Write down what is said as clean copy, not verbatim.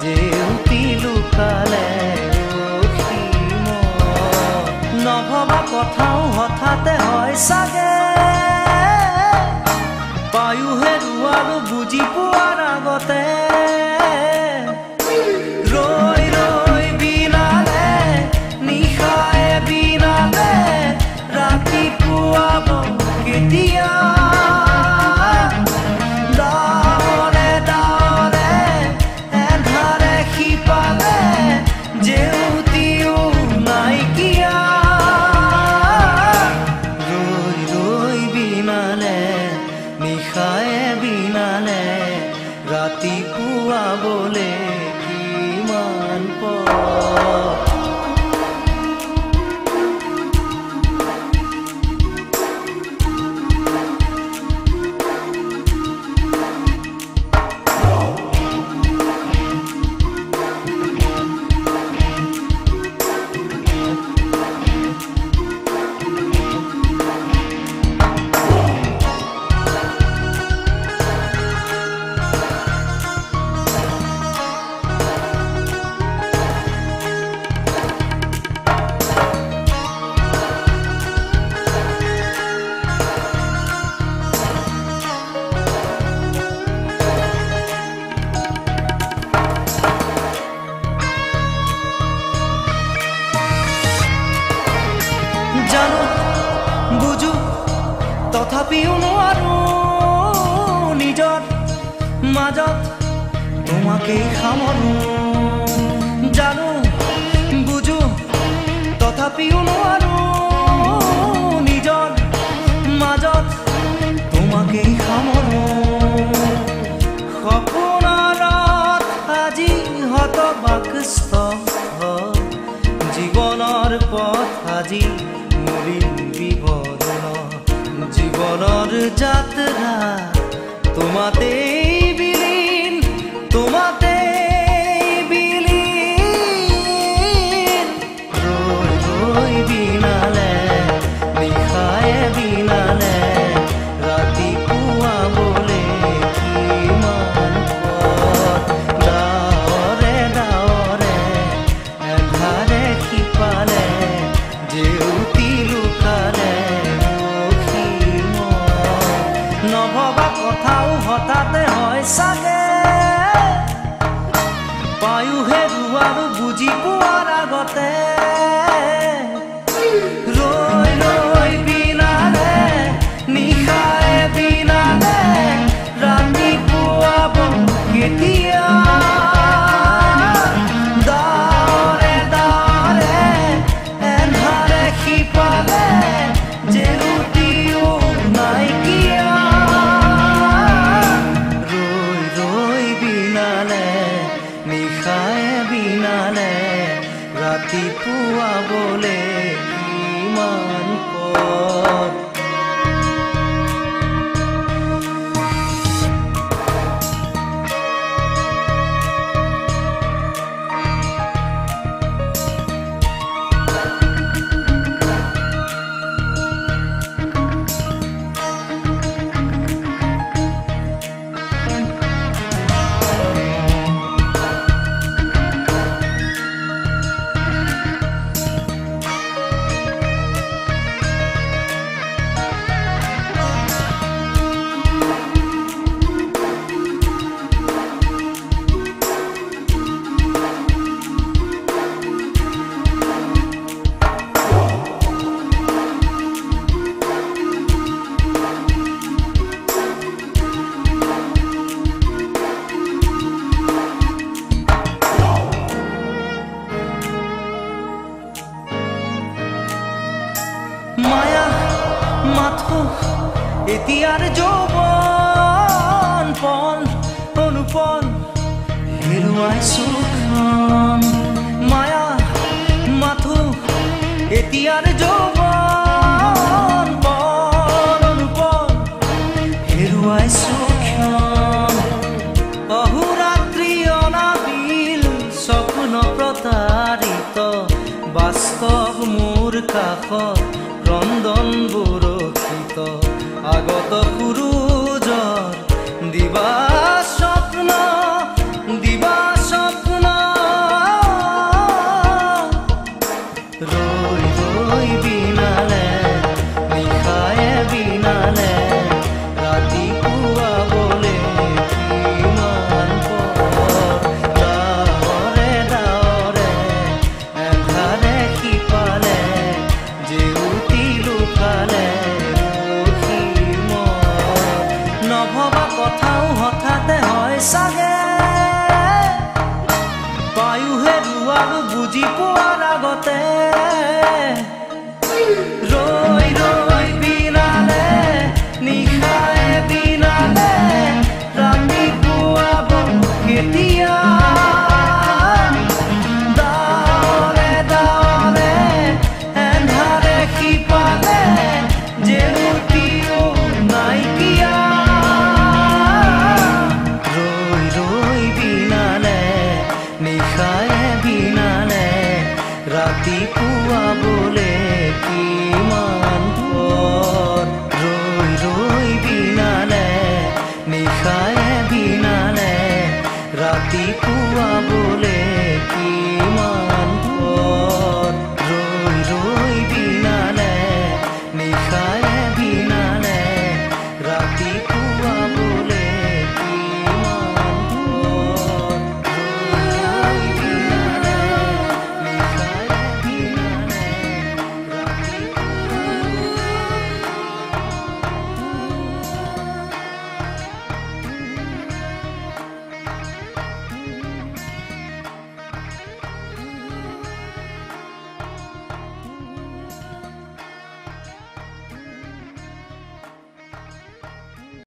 জেউতি লুকালে নভবা কথাও হঠাতে হয় চাগে পায়ো হেৰুৱালো বুজি পোৱাৰ আগতে ৰৈ ৰৈ বিনালে নিশায়ে বিনালে ৰাতিপুৱাব কেতিয়া ডাৱৰে ডাৱৰে এন্ধাৰে সিপালে জেউতিও নাইকিয়া ৰৈ ৰৈ বিনালে নিশায়ে বিনালে ৰাতিপুৱাবলে কিমান পৰ জানো বুঝো তথাপিও নোৱাৰো নিজৰ মাজত তোমাকেই সামৰো জানো বুঝো তথাপিও নোৱাৰো নিজৰ মাজত তোমাকেই সামৰো সপোনত আজি হতবাকস্থ জীৱনৰ পথ আজি জীবনৰ যাত্ৰা তোমাতে বিলীন তোমাতে বিলীন ৰৈ ৰৈ বিনালে নিশায়ে বিনালে ৰাতিপুৱাবলে কিমান পথ ডাৱৰে ডাৱৰে এন্ধাৰে সিপালে জেউতি লুকালে নভবা কথাও হঠাতে হয় চাগে পায়ো হেৰুৱালো বুজি পোৱাৰ আগতে ৰৈ ৰৈ বিনালে নিশায়ে বিনালে ৰাতিপুৱাব কেতিয়া ডাৱৰে ডাৱৰে এন্ধাৰে সিপালে জেউতিও নাইকিয়া নিশায়ে বিনালে ৰাতিপুৱাবলে কিমান পথ মায়া মাথো এতিয়াৰ যৌৱন পল অনুপল হেৰুৱাইছো মায়া মাথো এতিয়াৰ যৌৱন পল অনুপল হেৰুৱাইছো অহোৰাত্ৰি অনাবিল স্বপ্ন প্ৰতাৰিত বাস্তৱ মোৰ কাষত ক্ৰন্দন বৰষিত আগত সূৰুজৰ দিবা স্বপ্ন বুজি পোৱাৰ আগতে ৰৈ ৰৈ বিনালে নিশায়ে বিনালে ৰাতিপুৱা কেতিয়া দাৱৰে দাৱৰে এন্ধাৰে সিপালে জেউতিও নাইকিয়া ৰৈ ৰৈ বিনালে নিশায়ে বিনালে ৰাতিপুৱা বোলে কিমান পৰ ৰৈ ৰৈ বিনালে নিশায়ে বিনালে ৰাতিপুৱা বোলে কিমান